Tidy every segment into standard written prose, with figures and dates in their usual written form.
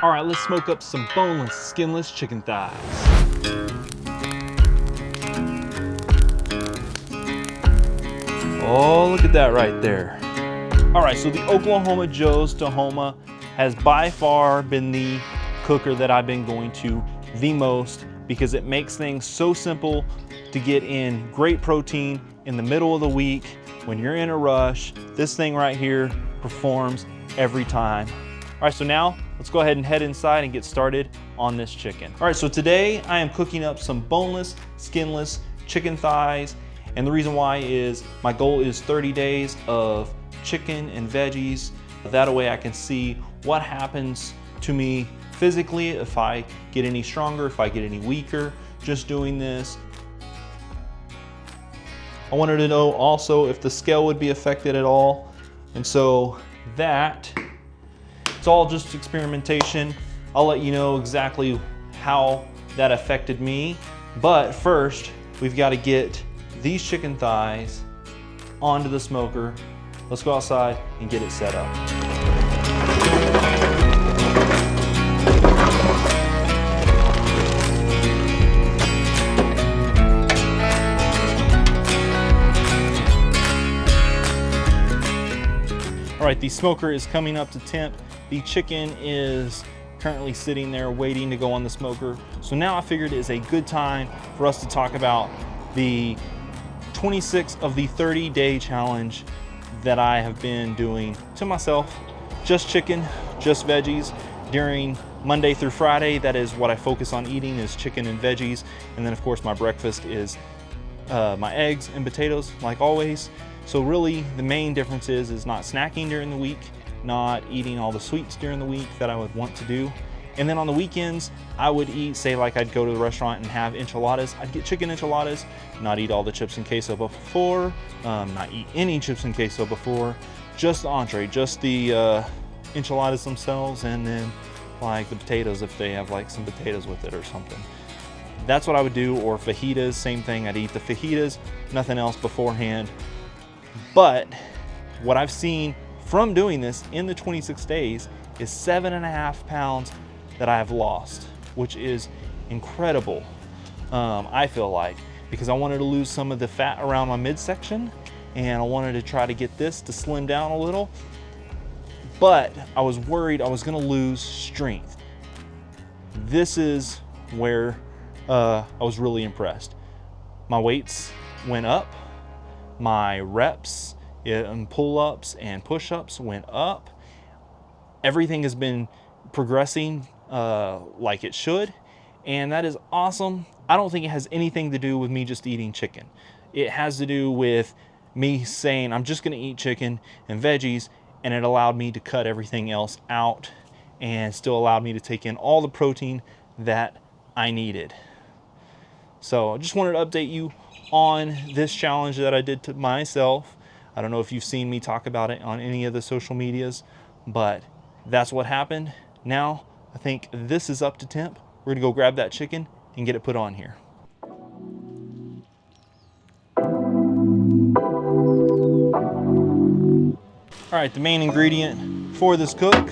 All right, let's smoke up some boneless, skinless chicken thighs. Oh, look at that right there. All right, so the Oklahoma Joe's Tahoma has by far been the cooker that I've been going to the most because it makes things so simple to get in great protein in the middle of the week when you're in a rush. This thing right here performs every time. All right, so now let's go ahead and head inside and get started on this chicken. All right, so today I am cooking up some boneless, skinless chicken thighs. And the reason why is my goal is 30 days of chicken and veggies. That way I can see what happens to me physically, if I get any stronger, if I get any weaker, just doing this. I wanted to know also if the scale would be affected at all. And so it's all just experimentation. I'll let you know exactly how that affected me. But first, we've got to get these chicken thighs onto the smoker. Let's go outside and get it set up. All right, the smoker is coming up to temp. The chicken is currently sitting there waiting to go on the smoker. So now I figured it is a good time for us to talk about the 26 of the 30-day challenge that I have been doing to myself. Just chicken, just veggies. During Monday through Friday, that is what I focus on eating, is chicken and veggies. And then of course my breakfast is my eggs and potatoes, like always. So really the main difference is not snacking during the week, not eating all the sweets during the week that I would want to do. And then on the weekends, I would eat, say like I'd go to the restaurant and have enchiladas. I'd get chicken enchiladas, not eat all the chips and queso before, not eat any chips and queso before, just the entree, just the enchiladas themselves, and then like the potatoes if they have like some potatoes with it or something. That's what I would do. Or fajitas, same thing. I'd eat the fajitas, nothing else beforehand. But what I've seen from doing this in the 26 days is 7.5 pounds that I have lost, which is incredible. I feel like, because I wanted to lose some of the fat around my midsection, and I wanted to try to get this to slim down a little, but I was worried I was gonna lose strength. This is where I was really impressed. My weights went up, my reps and pull-ups and push-ups went up. Everything has been progressing like it should, and that is awesome. I don't think it has anything to do with me just eating chicken. It has to do with me saying I'm just gonna eat chicken and veggies, and it allowed me to cut everything else out and still allowed me to take in all the protein that I needed. So I just wanted to update you on this challenge that I did to myself. I don't know if you've seen me talk about it on any of the social medias, but that's what happened. Now I think this is up to temp. We're gonna go grab that chicken and get it put on here. All right, the main ingredient for this cook,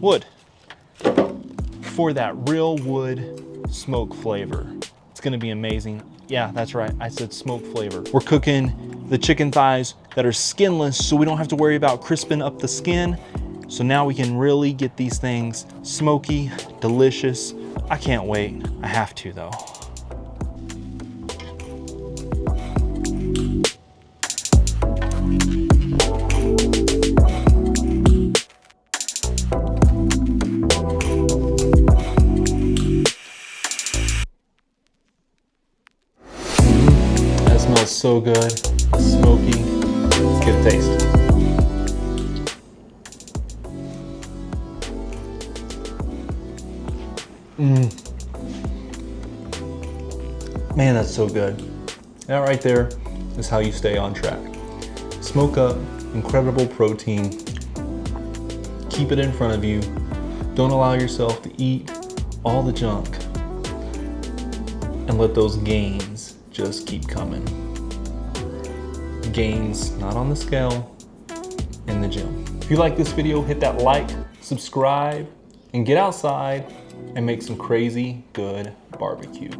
wood. For that real wood smoke flavor. It's gonna be amazing. Yeah, that's right, I said smoke flavor. We're cooking the chicken thighs that are skinless, so we don't have to worry about crisping up the skin. So now we can really get these things smoky, delicious. I can't wait. I have to though. That smells so good, smoky. Let's get a taste. Man, that's so good. That right there is how you stay on track. Smoke up incredible protein. Keep it in front of you. Don't allow yourself to eat all the junk. And let those gains just keep coming. Gains not on the scale, in the gym. If you like this video, hit that like, subscribe, and get outside and make some crazy good barbecue.